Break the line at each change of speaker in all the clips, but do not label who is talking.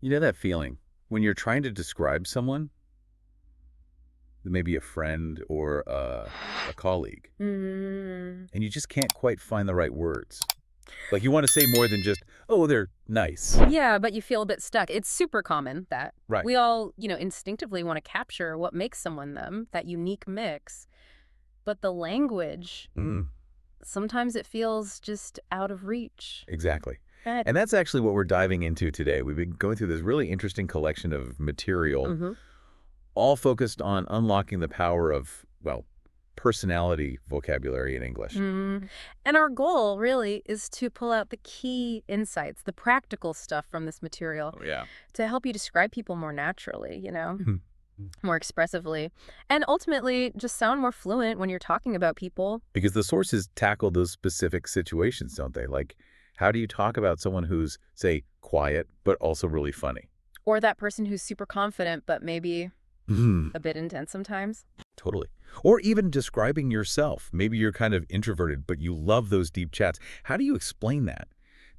You know that feeling when you're trying to describe someone, maybe a friend or a colleague,
Mm.
and you just can't quite find the right words. Like you want to say more than just, oh, they're nice.
Yeah, but you feel a bit stuck. It's super common that
Right.
we all, instinctively want to capture what makes someone them, that unique mix. But the language,
Mhm.
sometimes it feels just out of reach.
Exactly.
That,
And that's actually what we're diving into today. We've been going through this really interesting collection of material,
hmm
all focused on unlocking the power of, well, personality vocabulary in English.
And our goal really is to pull out the key insights, the practical stuff from this material
Oh, yeah.
to help you describe people more naturally,
Mhm.
more expressively, and ultimately just sound more fluent when you're talking about people.
Because the sources tackle those specific situations, don't they? Like, how do you talk about someone who's, say, quiet, but also really funny?
Or that person who's super confident, but maybe
Mhm.
a bit intense sometimes.
Totally. Or even describing yourself. Maybe you're kind of introverted, but you love those deep chats. How do you explain that?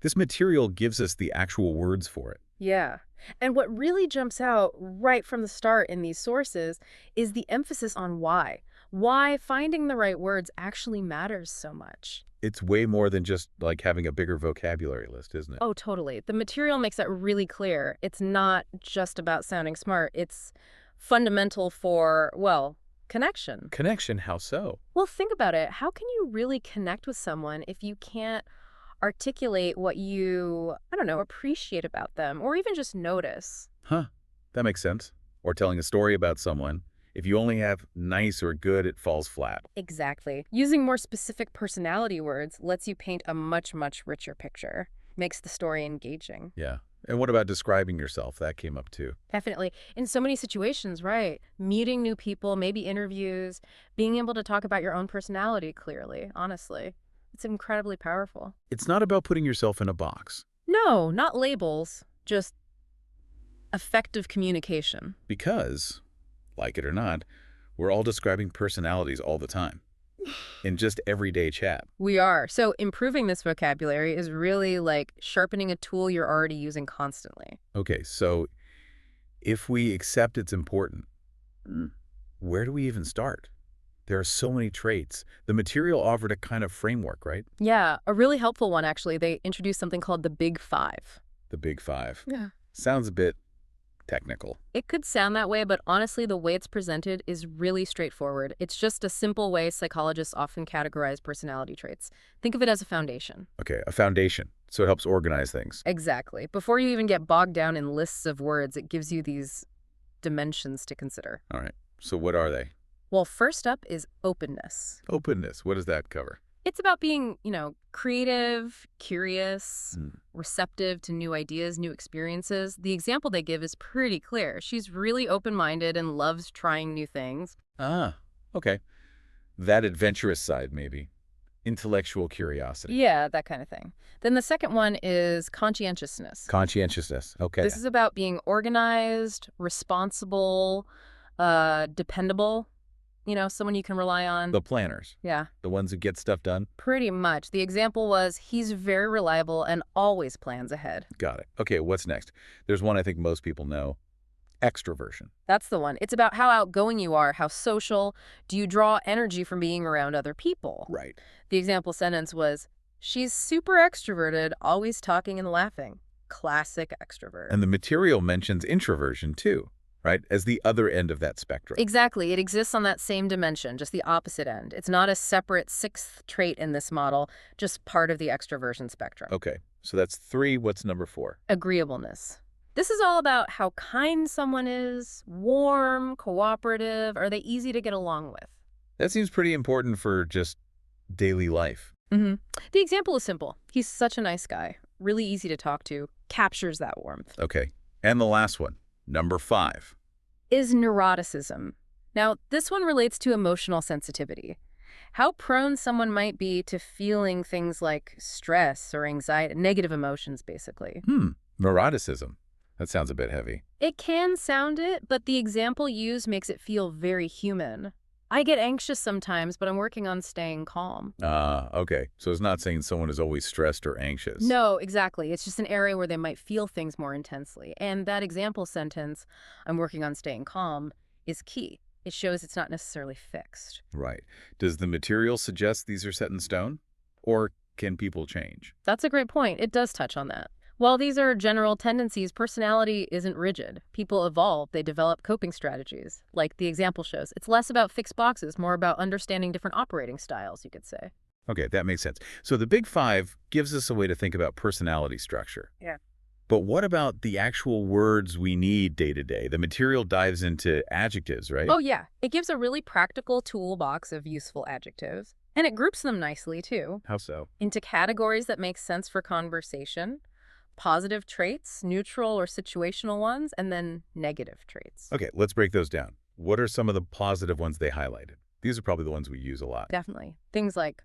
This material gives us the actual words for it.
Yeah. And what really jumps out right from the start in these sources is the emphasis on why. Why finding the right words actually matters so much.
It's way more than just like having a bigger vocabulary list, isn't it?
Oh, totally. The material makes that really clear. It's not just about sounding smart. It's fundamental for, well, connection.
Connection, how so?
Well, think about it. How can you really connect with someone if you can't articulate what you, I don't know, appreciate about them or even just notice?
Huh, that makes sense. Or telling a story about someone. If you only have nice or good, it falls flat.
Exactly. Using more specific personality words lets you paint a much, much richer picture, makes the story engaging.
Yeah. And what about describing yourself? That came up too.
Definitely. In so many situations, right? Meeting new people, maybe interviews, being able to talk about your own personality clearly, honestly. It's incredibly powerful.
It's not about putting yourself in a box.
No, not labels, just effective communication.
Because, like it or not, we're all describing personalities all the time. In just everyday chat.
We are. So improving this vocabulary is really like sharpening a tool you're already using constantly.
Okay, so if we accept it's important, where do we even start? There are so many traits. The material offered a kind of framework, right?
Yeah, a really helpful one, actually. They introduced something called the Big Five.
The big five.
Yeah.
Sounds a bit technical.
It could sound that way, but honestly, the way it's presented is really straightforward. It's just a simple way psychologists often categorize personality traits. Think of it as a foundation.
Okay, a foundation. So it helps organize things.
Exactly. Before you even get bogged down in lists of words, it gives you these dimensions to consider.
All right. So what are they?
Well, first up is openness.
Openness. What does that cover?
It's about being, creative, curious,
Hmm.
receptive to new ideas, new experiences. The example they give is pretty clear. She's really open-minded and loves trying new things.
Ah, okay. That adventurous side, maybe. Intellectual curiosity.
Yeah, that kind of thing. Then the second one is conscientiousness.
Conscientiousness. Okay.
This is about being organized, responsible, dependable, someone you can rely on.
The planners.
Yeah,
The ones who get stuff done.
pretty much. The example was he's very reliable and always plans ahead.
Got it. Okay, what's next? There's one I think most people know. Extroversion.
That's the one. It's about how outgoing you are, how social. Do you draw energy from being around other people?
Right.
The example sentence was, she's super extroverted, always talking and laughing. Classic extrovert.
And the material mentions introversion too, right? As the other end of that spectrum.
Exactly. It exists on that same dimension, just the opposite end. It's not a separate sixth trait in this model, just part of the extroversion spectrum.
Okay, so that's 3. What's number 4?
Agreeableness. This is all about how kind someone is, warm, cooperative, are they easy to get along with?
That seems pretty important for just daily life.
The example is simple. He's such a nice guy, really easy to talk to, captures that warmth.
Okay, and the last one, number 5.
Is neuroticism. Now, this one relates to emotional sensitivity. How prone someone might be to feeling things like stress or anxiety, negative emotions, basically.
Neuroticism. That sounds a bit heavy.
It can sound it, but the example used makes it feel very human. I get anxious sometimes, but I'm working on staying calm.
Ah, okay. So it's not saying someone is always stressed or anxious.
No, exactly. It's just an area where they might feel things more intensely. And that example sentence, I'm working on staying calm, is key. It shows it's not necessarily fixed.
Right. Does the material suggest these are set in stone? Or can people change?
That's a great point. It does touch on that. While these are general tendencies, personality isn't rigid. People evolve, they develop coping strategies. Like the example shows, it's less about fixed boxes, more about understanding different operating styles, you could say.
Okay, that makes sense. So the Big Five gives us a way to think about personality structure.
Yeah.
But what about the actual words we need day to day? The material dives into adjectives, right?
Oh, yeah. It gives a really practical toolbox of useful adjectives. And it groups them nicely, too,
How so?
into categories that make sense for conversation, positive traits, neutral or situational ones, and then negative traits.
Okay, let's break those down. What are some of the positive ones they highlighted? These are probably the ones we use a lot.
Definitely. Things like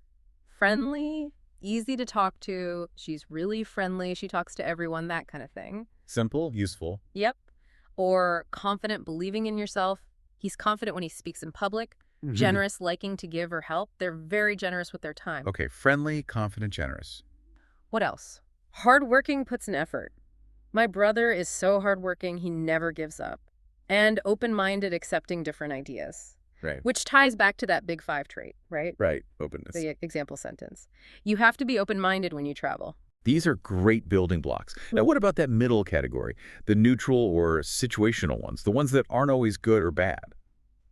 friendly, easy to talk to, she's really friendly, she talks to everyone, that kind of thing.
Simple, useful.
Yep. Or confident, believing in yourself. He's confident when he speaks in public. Generous, liking to give or help. They're very generous with their time.
Okay, friendly, confident, generous.
What else? Hardworking, puts in effort. My brother is so hardworking, he never gives up. And open-minded, accepting different ideas.
Right.
Which ties back to that Big Five trait, right?
Right, openness.
The example sentence. You have to be open-minded when you travel.
These are great building blocks. Now, what about that middle category? The neutral or situational ones, the ones that aren't always good or bad?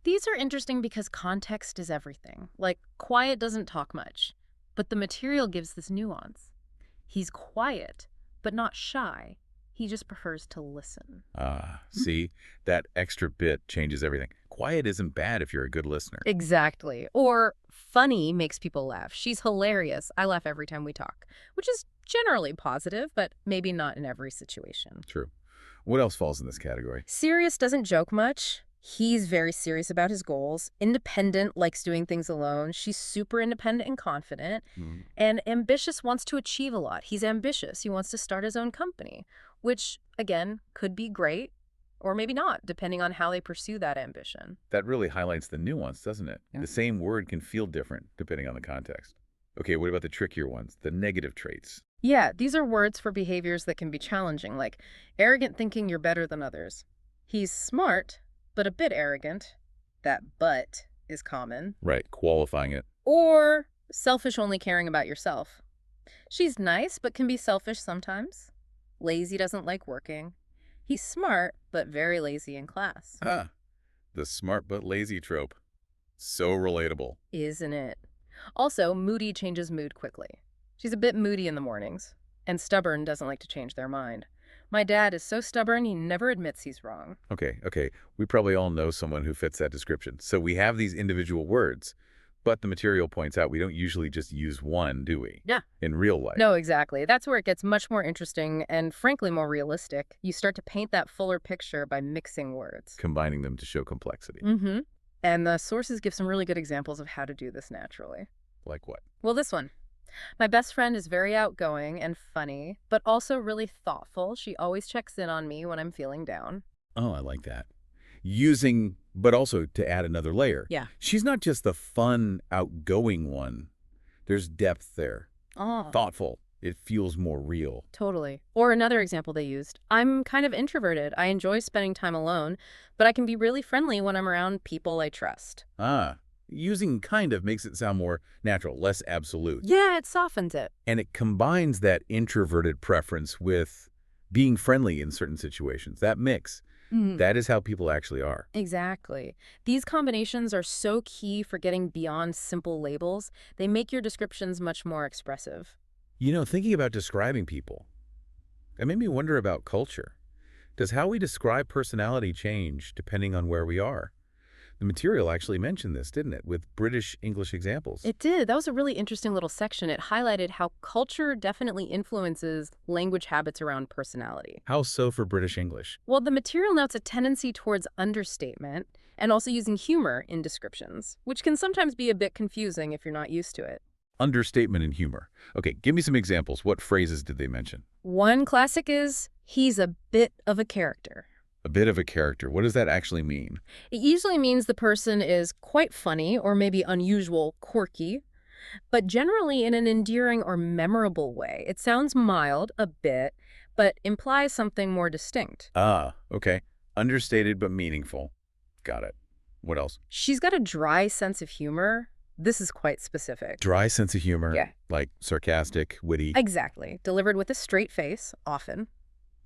These are interesting because context is everything. Like, quiet doesn't talk much, but the material gives this nuance. He's quiet, but not shy. He just prefers to listen.
Ah, see, that extra bit changes everything. Quiet isn't bad if you're a good listener.
Exactly. Or funny makes people laugh. She's hilarious. I laugh every time we talk, which is generally positive, but maybe not in every situation.
True. What else falls in this category?
Serious, doesn't joke much. He's very serious about his goals. Independent, likes doing things alone. She's super independent and confident. And ambitious, wants to achieve a lot. He's ambitious. He wants to start his own company, which, again, could be great or maybe not, depending on how they pursue that ambition.
That really highlights the nuance, doesn't it?
Yeah.
The same word can feel different depending on the context. Okay, what about the trickier ones, the negative traits?
Yeah, these are words for behaviors that can be challenging, like arrogant, thinking you're better than others. He's smart, but a bit arrogant. That but is common.
Right, qualifying it.
Or selfish, only caring about yourself. She's nice, but can be selfish sometimes. Lazy, doesn't like working. He's smart, but very lazy in class.
Ah, the smart but lazy trope. So relatable.
Isn't it? Also, moody, changes mood quickly. She's a bit moody in the mornings. And stubborn, doesn't like to change their mind. My dad is so stubborn, he never admits he's wrong.
Okay. We probably all know someone who fits that description. So we have these individual words, but the material points out we don't usually just use one, do we?
Yeah.
In real life.
No, exactly. That's where it gets much more interesting and, frankly, more realistic. You start to paint that fuller picture by mixing words.
Combining them to show complexity.
Mm-hmm. And the sources give some really good examples of how to do this naturally.
Like what?
Well, this one. My best friend is very outgoing and funny, but also really thoughtful. She always checks in on me when I'm feeling down.
Oh, I like that. Using, but also to add another layer.
Yeah.
She's not just the fun, outgoing one. There's depth there.
Oh.
Thoughtful. It feels more real.
Totally. Or another example they used. I'm kind of introverted. I enjoy spending time alone, but I can be really friendly when I'm around people I trust.
Ah, using kind of makes it sound more natural, less absolute.
Yeah, it softens it.
And it combines that introverted preference with being friendly in certain situations. That mix, that is how people actually are.
Exactly. These combinations are so key for getting beyond simple labels. They make your descriptions much more expressive.
You know, thinking about describing people, it made me wonder about culture. Does how we describe personality change depending on where we are? The material actually mentioned this, didn't it, with British English examples?
It did. That was a really interesting little section. It highlighted how culture definitely influences language habits around personality.
How so for British English?
Well, the material notes a tendency towards understatement and also using humor in descriptions, which can sometimes be a bit confusing if you're not used to it.
Understatement and humor. Okay, give me some examples. What phrases did they mention?
One classic is, he's a bit of a character.
A bit of a character. What does that actually mean?
It usually means the person is quite funny or maybe unusual, quirky, but generally in an endearing or memorable way. It sounds mild, a bit, but implies something more distinct.
Ah, okay. Understated but meaningful. Got it. What else?
She's got a dry sense of humor. This is quite specific.
Dry sense of humor.
Yeah.
Like sarcastic, witty.
Exactly. Delivered with a straight face, often.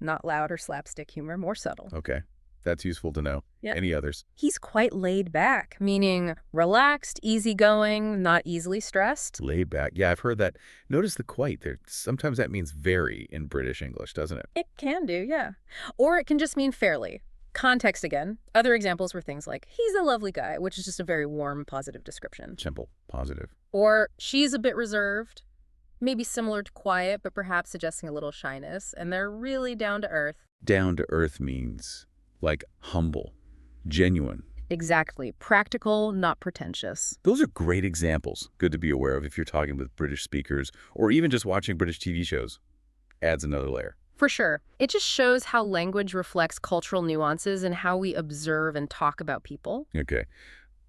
Not loud or slapstick humor, more subtle.
Okay. That's useful to know.
Yeah.
Any others?
He's quite laid back, meaning relaxed, easygoing, not easily stressed.
Laid back. Yeah, I've heard that. Notice the quite there. Sometimes that means very in British English, doesn't it?
It can do, yeah. Or it can just mean fairly. Context again. Other examples were things like, he's a lovely guy, which is just a very warm, positive description.
Simple. Positive.
Or she's a bit reserved, maybe similar to quiet, but perhaps suggesting a little shyness, and they're really down to earth.
Down to earth means like humble, genuine.
Exactly. Practical, not pretentious.
Those are great examples. Good to be aware of if you're talking with British speakers or even just watching British TV shows. Adds another layer.
For sure. It just shows how language reflects cultural nuances and how we observe and talk about people.
Okay.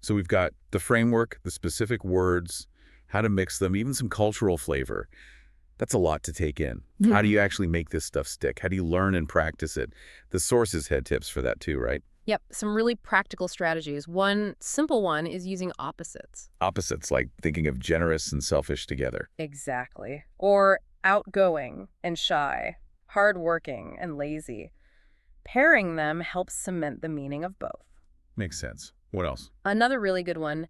So we've got the framework, the specific words, how to mix them, even some cultural flavor. That's a lot to take in. How do you actually make this stuff stick? How do you learn and practice it? The sources had tips for that too, right?
Yep, some really practical strategies. One simple one is using opposites.
Opposites, like thinking of generous and selfish together.
Exactly. Or outgoing and shy, hardworking and lazy. Pairing them helps cement the meaning of both.
Makes sense. What else?
Another really good one,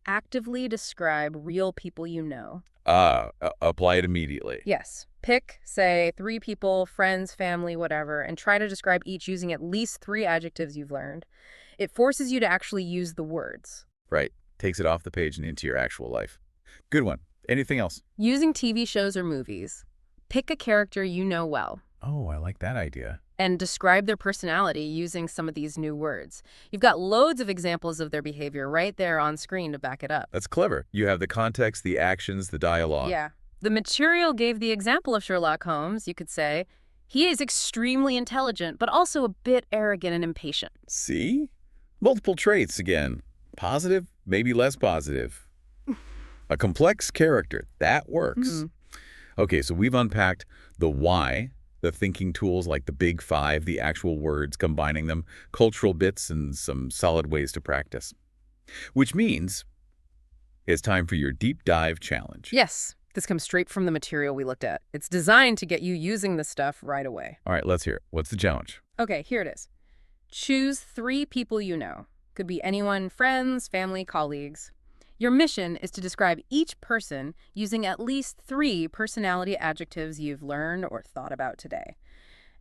actively describe real people you know.
Apply it immediately.
Yes. Pick, say, 3 people, friends, family, whatever, and try to describe each using at least 3 adjectives you've learned. It forces you to actually use the words.
Right. Takes it off the page and into your actual life. Good one. Anything else?
Using TV shows or movies. Pick a character you know well
Oh, I like that idea.
and describe their personality using some of these new words. You've got loads of examples of their behavior right there on screen to back it up.
That's clever. You have the context, the actions, the dialogue.
Yeah. The material gave the example of Sherlock Holmes. You could say, he is extremely intelligent, but also a bit arrogant and impatient.
See? Multiple traits again. Positive, maybe less positive. A complex character. That works. Okay, so we've unpacked the why, the thinking tools like the big 5, the actual words, combining them, cultural bits, and some solid ways to practice. Which means it's time for your deep dive challenge.
Yes, this comes straight from the material we looked at. It's designed to get you using this stuff right away.
All right, let's hear it. What's the challenge?
Okay, here it is. Choose 3 people you know. Could be anyone, friends, family, colleagues. Your mission is to describe each person using at least 3 personality adjectives you've learned or thought about today.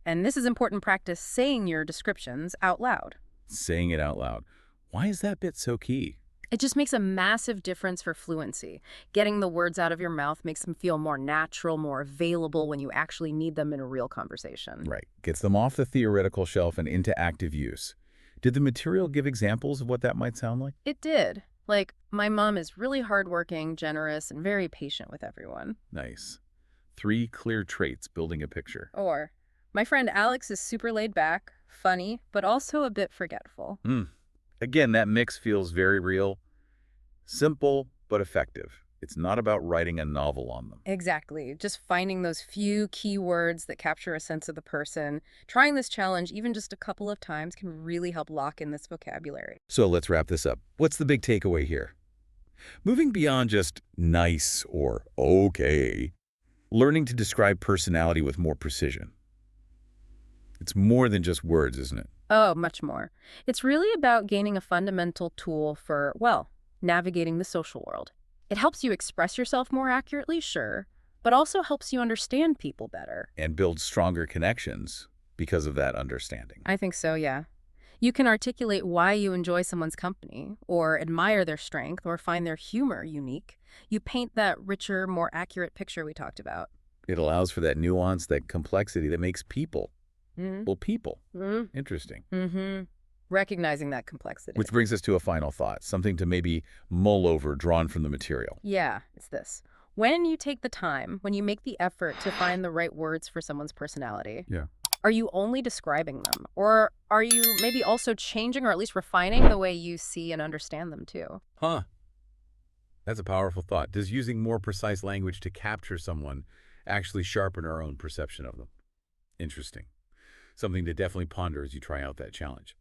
And this is important practice saying your descriptions out loud.
Saying it out loud. Why is that bit so key?
It just makes a massive difference for fluency. Getting the words out of your mouth makes them feel more natural, more available when you actually need them in a real conversation.
Right. Gets them off the theoretical shelf and into active use. Did the material give examples of what that might sound like?
It did. Like, my mom is really hardworking, generous, and very patient with everyone.
Nice. 3 clear traits building a picture.
Or, my friend Alex is super laid back, funny, but also a bit forgetful.
Again, that mix feels very real. Simple, but effective. It's not about writing a novel on them.
Exactly. Just finding those few key words that capture a sense of the person. Trying this challenge even just a couple of times can really help lock in this vocabulary.
So let's wrap this up. What's the big takeaway here? Moving beyond just nice or okay, learning to describe personality with more precision. It's more than just words, isn't it?
Oh, much more. It's really about gaining a fundamental tool for, well, navigating the social world. It helps you express yourself more accurately, sure, but also helps you understand people better.
And build stronger connections because of that understanding.
I think so, yeah. You can articulate why you enjoy someone's company, or admire their strength, or find their humor unique. You paint that richer, more accurate picture we talked about.
It allows for that nuance, that complexity that makes people.
Mm-hmm.
Well, people. Interesting.
Recognizing that complexity.
Which brings us to a final thought, something to maybe mull over drawn from the material.
Yeah, it's this. When you take the time, when you make the effort to find the right words for someone's personality, Are you only describing them? Or are you maybe also changing or at least refining the way you see and understand them too?
Huh. That's a powerful thought. Does using more precise language to capture someone actually sharpen our own perception of them? Interesting. Something to definitely ponder as you try out that challenge.